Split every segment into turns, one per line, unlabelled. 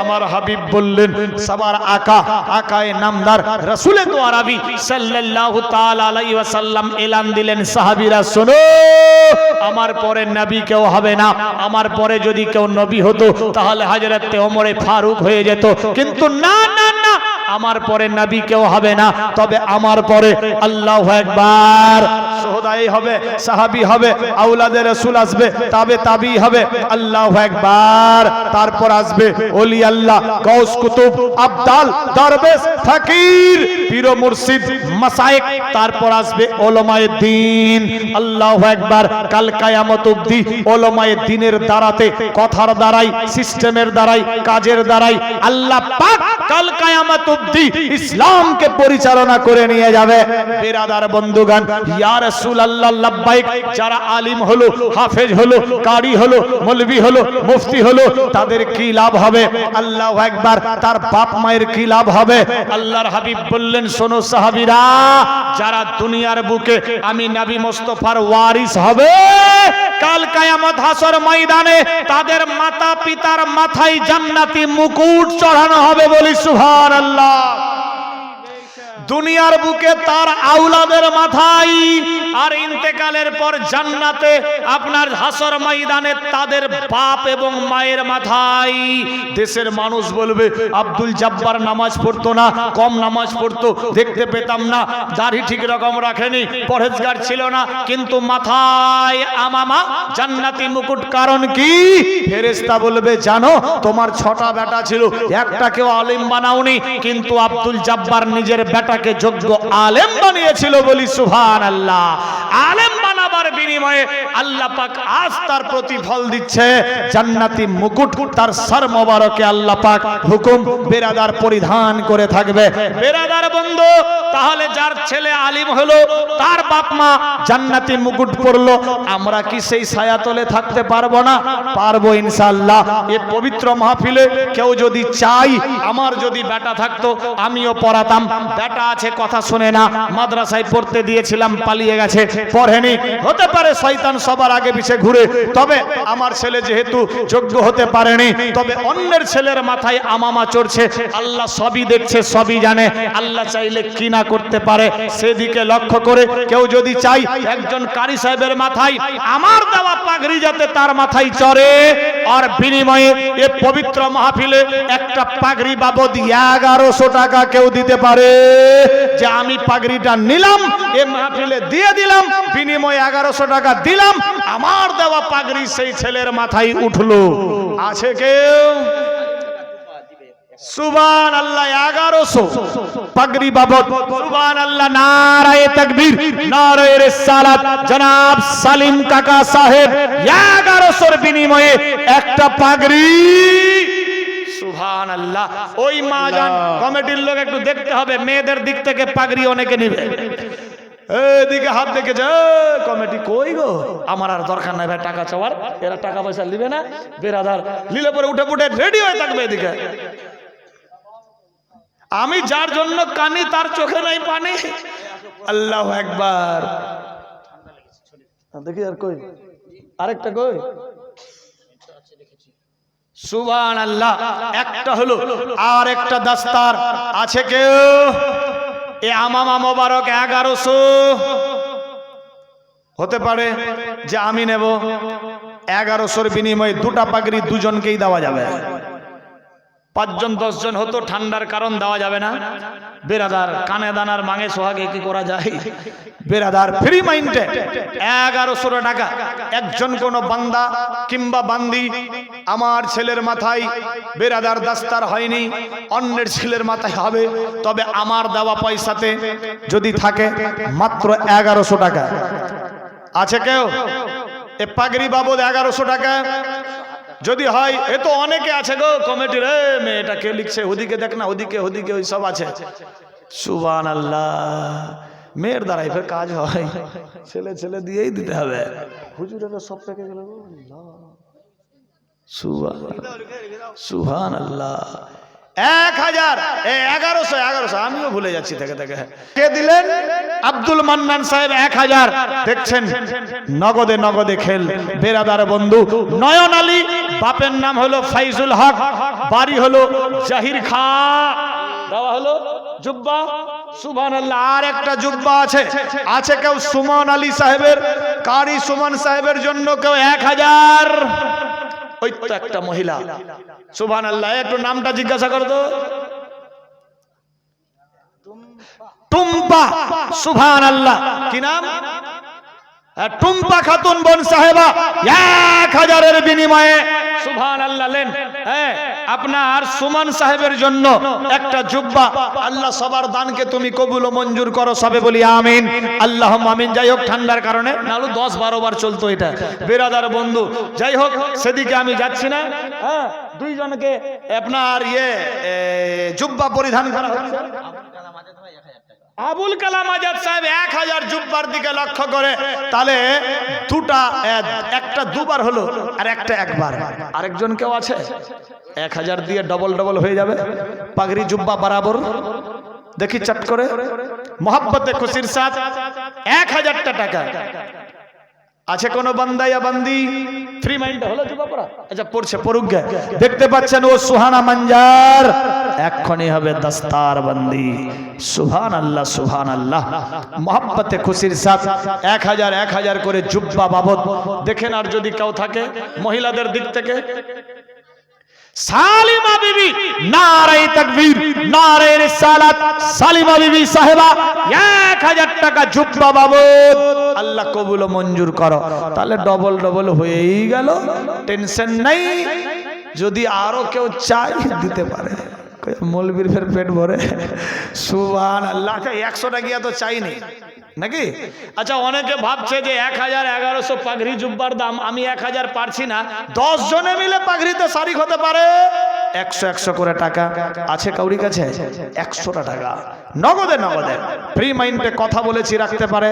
আমার হাবিব বললেন সবার আকা আকায়ে নামদার রাসূলে তো আরবি সাল্লাল্লাহু তাআলা আলাইহি ওয়াসাল্লাম এলান দিলেন, সাহাবীরা শোনো, আমার পরে নবী কেউ হবে না। আমার পরে যদি কেউ নবী হতো তাহলে হযরত ওমরে ফারুক হয়ে যেত, কিন্তু না না না, আমার পরে নবী কেউ হবে না, তবে আমার পরে আল্লাহু আকবার সুহাদাই হবে, সাহাবী হবে, আওলাদে রাসূল আসবে, তবে তাবী হবে, আল্লাহু আকবার। তারপর আসবে ওলি আল্লাহ, গাউস কুতুব, আবদাল, দরবেশ, ফকির, পীর ও মুর্শিদ, মাশায়েখ, তারপর আসবে উলামায়ে দ্বীন, আল্লাহু আকবার। কাল কিয়ামত অবধি উলামায়ে দ্বীনের দ্বারাতে, কথার দ্বারাই, সিস্টেমের দ্বারাই, কাজের দ্বারাই আল্লাহ পাক কাল কিয়ামত অবধি ইসলামকে পরিচালনা করে নিয়ে যাবে। বিরাদার বন্ধুগণ, ইয়া রাসূলুল্লাহ লাব্বাইক, যারা আলিম হলো, হাফেজ হলো, কারি হলো, মৌলভী হলো, মুফতি হলো, তাদের কি লাভ হবে? আল্লাহু আকবার। তার বাপ মায়ের কি লাভ হবে? আল্লাহর হাবিব বললেন, শোনো সাহাবীরা, যারা দুনিয়ার বুকে আমি নবী মুস্তাফার ওয়ারিস হবে, কাল কিয়ামত হাসর ময়দানে তাদের মাতা পিতার মাথায় জান্নাতি মুকুট চড়ানো হবে, বলি সুবহানাল্লাহ। দুনিয়ার বুকে তার আওলাদের মাথায়, আর ইন্তেকালের পর জান্নাতে আপনার হাসর ময়দানে তাদের বাপ এবং মায়ের মাথায়। দেশের মানুষ বলবে আব্দুল জব্বার নামাজ পড়তো না, কম নামাজ পড়তো, দেখতে পেতাম না, দাড়ি ঠিক রকম রাখেনি, পরহেজগার ছিল না, কিন্তু মাথায় আমামা জান্নাতি মুকুট, কারণ কি? ফেরেশতা বলবে, জানো তোমার 6টা বেটা ছিল, একটাকেও আলেম বানাওনি, কিন্তু আব্দুল জব্বার নিজের বেটাকে যোগ্য আলেম বানিয়েছিল, বলি সুবহানাল্লাহ। আলেম বানাবার বিনিময়ে আল্লাহ পাক আজ তার প্রতিফল দিচ্ছে, জান্নাতি মুকুট তার সর মোবারকে আল্লাহ পাক হুকুম বেরাদার পরিধান করে থাকবে। বেরাদার বন্ধু, তাহলে যার ছেলে আলিম হলো, তার বাপ মা জান্নাতি মুকুট পরলো, আমরা কি সেই ছায়াতলে থাকতে পারবো না? পারবো ইনশাআল্লাহ। এই পবিত্র মাহফিলে কেউ যদি চাই, আমার যদি বেটা থাকতো আমিও পড়াতাম, বেটা আছে কথা শুনে না, মাদ্রাসায় পড়তে দিয়েছিলাম পালিয়ে গেছে, পড়েনি, হতে পারে শয়তান সবার আগে পিছে ঘুরে, তবে আমার ছেলে যেহেতু যোগ্য হতে পারেনি, তবে অন্যের ছেলের মাথায় আমামা চড়ছে, আল্লাহ সবই দেখছে, সবই জানে, আল্লাহ চাইলে কি না করতে পারে, সেদিকে লক্ষ্য করে কেউ যদি চাই একজন কারি সাহেবের মাথায় আমার দেওয়া পাগড়ি যাতে তার মাথায় চড়ে, আর বিনিময়ে এ পবিত্র মাহফিলে একটা পাগড়ি বাবদ 1100 টাকা কেউ দিতে পারে, যে আমি পাগড়িটা নিলাম, এ মাহফিলে দিয়ে দিলাম, বিনিময়ে 1100 টাকা দিলাম, আমার দেওয়া পাগড়ি সেই ছেলের মাথায় উঠলো, আছে কেউ? সুবহানাল্লাহ, 1100 পাগড়ি বাবদ, সুবহানাল্লাহ, নারায়ে তাকবীর, নারায়ে রিসালাত। জনাব সালিম কাকা সাহেব 1100 বিনিময়ে একটা পাগড়ি, সুবহানাল্লাহ। ওই মাজান কমিটির লোক একটু দেখতে হবে, মেয়েদের দিক থেকে পাগড়ি অনেকে নেবে, এদিকে হাত দেখেছে, কমিটি কই গো, আমার আর দরকার নাই ভাই টাকা চাওয়ার, এরা টাকা পয়সা নিবে না, বেরাদার নিলে পরে উঠে পুটে রেডি হয়ে থাকবে এদিকে। আমি যার জন্য কানি তার চোখে নাই পানি, আল্লাহু আকবার। দেখি আর কই, আরেকটা কই, সুবহানাল্লাহ। একটা হলো, আর একটা দাস্তার আছে কেউ? এ আমামা মোবারক 1100 হতে পারে যে আমি নেব, 1100-র বিনিময়ে 2টা পাগড়ি দুজনকেই দেওয়া যাবে। 5 জন 10 জন হতো, ঠান্ডার কারণ দেওয়া যাবে না। বেরাদার কানে দানার মাঙে সোহাগে কি করা যায়? বেরাদার ফ্রি মাইন্ডে 1100 টাকা একজন কোন বান্দা কিংবা বান্দি, আমার ছেলের মাথায় বেরাদার দাস্তার হয়নি, অন্যের ছেলের মাথায় হবে, তবে আমার দেওয়া পয়সাতে যদি থাকে মাত্র 1100 টাকা। আছে কেউ? এ পাগড়ি বাবদ 1100 টাকা যদি হয়, এ তো অনেকে আছে গো কমিটির, মেয়েটা কে লিখছে, ওদিকে দেখ না, ওদিকে ওদিকে ওই সব আছে। সুবহানাল্লাহ, মেয়ের দ্বারাই ফের কাজ হয়, ছেলে ছেলে দিয়েই দিতে হবে। হুজুরেরা সব পেকে গেল, সুবহানাল্লাহ। 1000 1100 আমিও ভুলে যাচ্ছি থেকে থেকে। কে দিলেন? আব্দুল মান্নান সাহেব 1000। দেখছেন নগদে নগদে খেল। বেরাদার বন্ধু নয়ন আলী বাপের নাম হলো ফাইজুল হক, বাড়ি হলো জাহির খা, দেওয়া হলো জুব্বা। সুবহানাল্লাহ। আর একটা জুব্বা আছে কেউ সুমন আলী সাহেবের, কারি সুমন সাহেবের জন্য কেউ 1000। ওই তো একটা মহিলা, সুবহানাল্লাহ, একটু নামটা জিজ্ঞাসা করো তো। টুম্পা, সুবহানাল্লাহ, কি নাম? টুম্পা খাতুন বোন সাহেবা 1000-এর বিনিময়ে সুবহানাল্লাহ লেন আপনার সুমন সাহেবের জন্য একটা জুব্বা। আল্লাহ সবার দানকে তুমি কবুল ও মঞ্জুর করো, সবে বলি আমিন, আল্লাহুম্মা আমিন। যাই হোক, ঠান্ডার কারণে নালু 10-12 বার চলতো এটা, বেরাদার বন্ধু। যাই হোক, সেদিকে আমি যাচ্ছি না। দুইজনকে আপনার জুব্বা পরিধান করা হচ্ছে। আবুল কালাম আজাদ সাহেব 1000 জুব্বার দিকে লক্ষ্য করে, তাহলে একটা দুবার হলো আর একটা একবার। আরেকজন কেউ আছে 1000 দিয়ে ডবল হয়ে যাবে পাগড়ি জুব্বা বরাবর? দেখি চট করে, মোহাব্বতে খুশির সাথ 1000টা টাকা আছে কোন বান্দা ইয়া বান্দি? ফ্রি মাইন্ড হলো জুব্বা পরা? আচ্ছা, পড়ছে, পড়ুক গে। দেখতে পাচ্ছেন ও সুহানা মানজার এক্ষুনি হবে দস্তার বন্দি। সুবহানাল্লাহ, সুবহানাল্লাহ। মোহাব্বতে খুশির সাথ 1000 করে জুব্বা বাবদ দেখেন। আর যদি কেউ থাকে মহিলাদের দিক থেকে, সালিমা বিবি, নারে তাকবীর, নারে রিসালাত, সালিমা বিবি সাহেবা 1000 টাকা জুব্বা বাবদ। আল্লাহ কবুল ও মঞ্জুর করো। তাহলে ডবল হয়েই গেল, টেনশন নাই। যদি আরো কেউ চাই দিতে পারে, মৌলবীর ফের পেট ভরে। সুবহানাল্লাহ। 100 টাকা তো চাইনি নাকি? আচ্ছা, অনেকে ভাবছে যে 1000-1100 পাগড়ি জুব্বার দাম, আমি 1000 পারছি না। 10 জনে মিলে পাগড়িতে শারিক হতে পারে। 100 করে টাকা আছে কাউরি কাছে? 100টা টাকা নগদে ফ্রি মাইন্ডে কথা বলেছি, রাখতে পারে।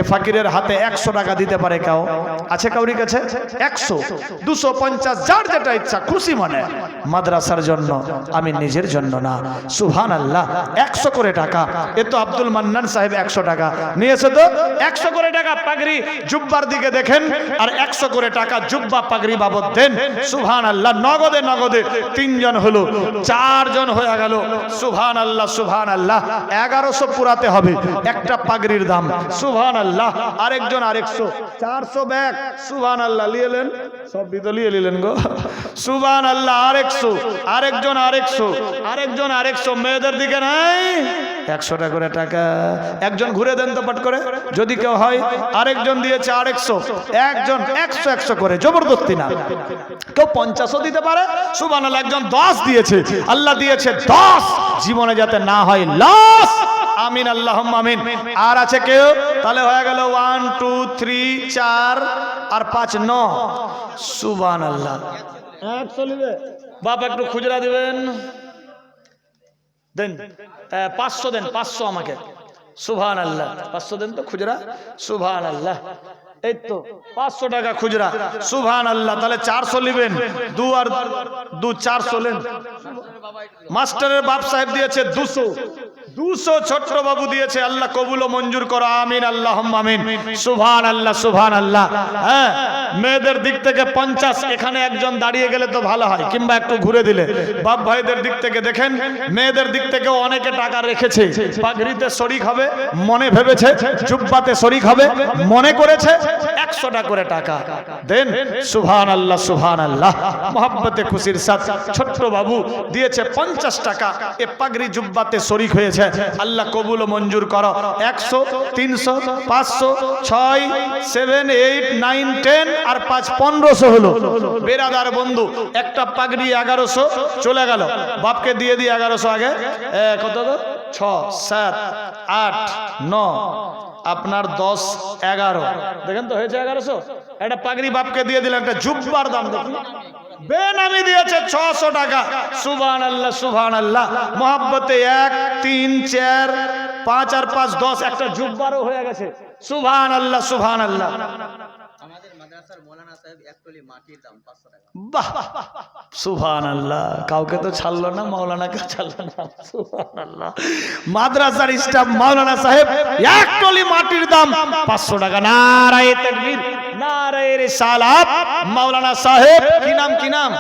এ ফাকিরের হাতে 100 টাকা দিতে পারে কেউ? আছে কাউরি কাছে? 100, 250, যার যেটা ইচ্ছা খুশি মনে। মাদ্রাসার জন্য, আমি নিজের জন্য না। সুবহানাল্লাহ। 100 করে টাকা। এ তো আব্দুল মান্নান সাহেব 100 টাকা নিয়েছে। তো 100 করে টাকা পাগড়ি জুব্বার দিকে দেখেন, আর 100 করে টাকা জুব্বা পাগড়ি বাবদ দেন। সুবহানাল্লাহ। নগদে 3 জন হলো, 4 জন হয়ে গেল। সুবহানাল্লাহ, সুবহানাল্লাহ। 1100 পুরাতে হবে একটা পাগড়ির দাম। সুবহানাল্লাহ। আরেকজন 100, 400 ব্যাগ। সুবহানাল্লাহ। লিয়েলেন সব বিদলিয়ে নিলেন গো। সুবহানাল্লাহ। 100, আরেকজন 100, মেয়েদের দিকে নাই 100 টাকা করে টাকা। একজন ঘুরে দেন তো পাট করে, যদি কেউ হয়। আরেকজন দিয়েছে 100, একজন 100 করে, জবরদস্তি না। কেউ 50ও দিতে পারে। সুবহানাল্লাহ। একজন 10 দিয়েছে, আল্লাহ দিয়েছে 10, জীবনে যাতে না হয় লস। আমিন, আল্লাহুম্মা আমিন। আর আছে কেউ? তাহলে হয়ে গেল 1, 2, 3, 4 আর 5, 9। সুবহানাল্লাহ। 100 নিবে বাপ, একটু খুচরা দিবেন, দেন 500 দেন, 500 আমাকে। সুবহানাল্লাহ। 500 দেন তো খুচরা। সুবহানাল্লাহ। এই তো 500 টাকা খুচরা। সুবহানাল্লাহ। তাহলে 400 নেবেন। 2 আর 2, 400 নেন। মাস্টারের বাপ সাহেব দিয়েছে 200 ছোট্ট বাবু দিয়েছে। আল্লাহ কবুল ও মঞ্জুর করো, আমিন, আল্লাহুম্মা আমিন। সুবহানাল্লাহ, সুবহানাল্লাহ। হ্যাঁ, মেয়েদের দিক থেকে 50। এখানে একজন দাঁড়িয়ে গেলে তো ভালো হয়, কিংবা একটু ঘুরে দিলে। বাপ ভাইদের দিক থেকে দেখেন, মেয়েদের দিক থেকেও অনেকে টাকা রেখেছে। পাগড়িতে শরিক হবে মনে ভেবেছে, জুব্বাতে শরিক হবে মনে করেছে। 100 টাকা করে টাকা দেন। সুবহানাল্লাহ, সুবহানাল্লাহ। মোহাব্বতে খুশির সাথ ছোট্ট বাবু দিয়েছে 50 টাকা। এ পাগড়ি জুব্বাতে শরিক হয়েছে। আল্লাহ কবুল ও মঞ্জুর করো। 100, 300, 500, 6, 7, 8, 9, 10 আর 5, 1500 হলো। বেরাদার বন্ধু, একটা পাগড়ি 1100 চলে গেল। বাপকে দিয়ে 1100 আগে। কত? 6, 7, 8, 9, আপনার 10, 11। দেখেন তো হয়েছে 1100। একটা পাগড়ি বাপকে দিয়ে দিলেন। একটা জুব্বার দাম দেখুন, বেনামি দিয়েছে 600 টাকা। সুবহানাল্লাহ, সুবহানাল্লাহ। মোহাব্বতে 1, 3, 4, 5 আর 5, 10। একটা জুব্বারও হয়ে গেছে। সুবহানাল্লাহ, সুবহানাল্লাহ। আমাদের মাদ্রাসার মৌলানা সাহেব এক টলি মাটির দাম 500 টাকা। বাহ, সুবহানাল্লাহ। কাউকে তো ছাড়লো না, মাওলানাকে ছাড়লো না। সুবহানাল্লাহ। মাদ্রাসার স্টাফ মাওলানা সাহেব এক টলি মাটির দাম 500 টাকা। নারায়ে তাকবীর, নারে রিসালাত মাওলানা সাহেব কি নাম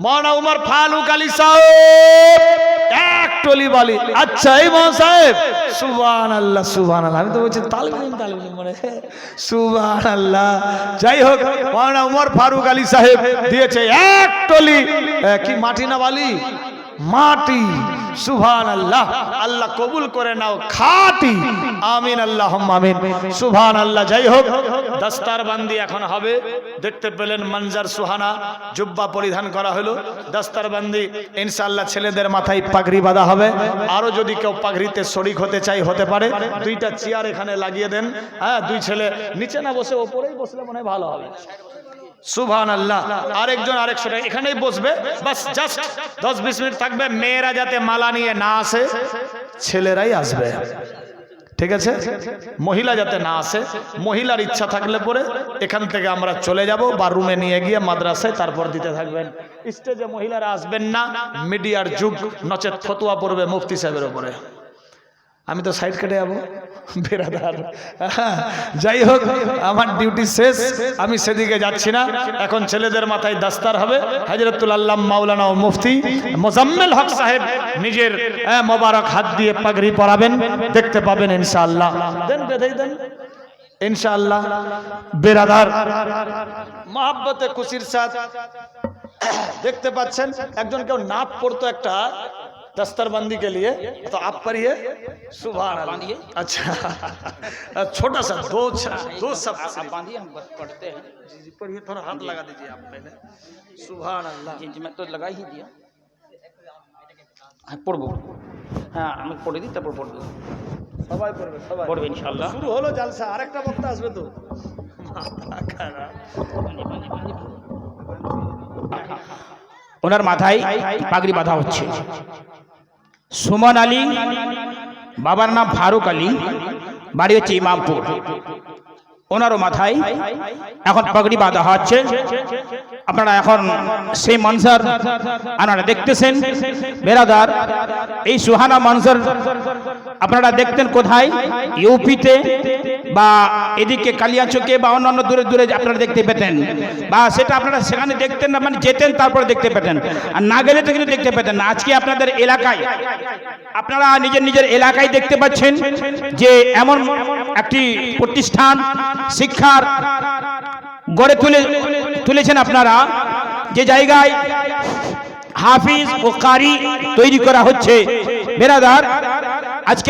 মৌলানা উমর ফারুক আলী সাহেব এক টলি বালি। আচ্ছা এই মৌলানা সাহেব সুবহানাল্লাহ সুবহানাল্লাহ, আমি তো বলছি তালবিম মানে সুবহানাল্লাহ। যাই হোক মৌলানা উমর ফারুক আলী সাহেব দিয়েছে এক টলি কি মাটি না বালি, মাটি। সুবহানাল্লাহ, আল্লাহ কবুল করে নাও খাঁটি, আমিন আল্লাহুম্মা আমিন সুবহানাল্লাহ। যাই হোক দস্তারবন্দি এখন হবে, দেখতে পেলেন মঞ্জার সুহানা, জুব্বা পরিধান করা হলো, দস্তারবন্দি ইনশাআল্লাহ। ছেলেদের মাথায় পাগড়ি বাঁধা হবে, আরো যদি কেউ পাগড়িতে শরীক হতে চাই হতে পারে। দুইটা চেয়ার এখানে লাগিয়ে দেন, হ্যাঁ দুই ছেলে নিচে না বসে ওপরেই বসলে মনে হয় ভালো হবে। সুবহানাল্লাহ, আরেকজন আরেকশো এখানেই বসবে, বাস জাস্ট 10-20 মিনিট থাকবে। মেয়েরা যাতে মালা নিয়ে না আসে, ছেলেরাই আসবে, ঠিক আছে? মহিলা যাতে না আসে, মহিলার ইচ্ছা থাকলে পরে এখান থেকে আমরা চলে যাব বা রুমে নিয়ে গিয়ে মাদ্রাসায় তারপর দিতে থাকবেন। স্টেজে মহিলারা আসবেন না, মিডিয়ার যুগ, নচেত ফতোয়া পড়বে মুফতি সাহেবের উপরে। আমি তো সাইড কেটে যাবো বেরাদার। যাই হোক আমার ডিউটি শেষ, আমি সেদিকে যাচ্ছি না। এখন ছেলেদের মাথায় দাস্তার হবে। হযরতুল আল্লামা মাওলানা ও মুফতি মোজাম্মেল হক সাহেব নিজের মোবারক হাত দিয়ে পাগড়ি পরাবেন, দেখতে পাবেন ইনশাআল্লাহ। দেন বেঁধেই দেন ইনশাআল্লাহ। বেরাদার মহব্বতে খুশির সাথ দেখতে পাচ্ছেন একজন কেউ নাপ পড়তো একটা दस्तरबंदी के लिए, तो आप पढ़िए सुभान अल्लाह। अच्छा छोटा सा दो शब्द आप बांधिए, हम पढ़ते हैं। जी जी पढ़िए, थोड़ा हाथ लगा दीजिए आप पहले। सुभान अल्लाह। जी जी मैं तो लगा ही दिया। पढ़बो, हाँ আমি পড়ে দিই তারপর পড়বো। সবাই পড়বে, সবাই পড়বে ইনশাআল্লাহ। শুরু হলো জলসা, আরেকটা বক্তা আসবে তো মাথা খারাপ।
ওনার মাথায় পাগড়ি বাঁধা হচ্ছে। সুমন আলী, বাবার নাম ফারুক আলী, বাড়ি হচ্ছে ইমামপুর। ওনারও মাথায় এখন পাগড়ি বাঁধা হচ্ছে। আপনারা এখন সেই মনসার আপনারা দেখতেছেন বেরাদার। এই সুহানা মনসার আপনারা দেখতেন কোথায়? ইউপিতে বা এদিকে কালিয়াচকে বা অন্যান্য দূরে দূরে আপনারা দেখতে পেতেন, বা সেটা আপনারা সেখানে দেখতেন না, মানে যেতেন তারপরে দেখতে পেতেন, আর না গেলে তো কিন্তু দেখতে পেতেন না। আজকে আপনাদের এলাকায় আপনারা নিজের নিজের এলাকায় দেখতে পাচ্ছেন যে এমন একটি প্রতিষ্ঠান শিক্ষার গড়ে তুলেছেন আপনারা, যে জায়গায় হাফিজ ও কারি তৈরি করা হচ্ছে। বেরাদার আজকে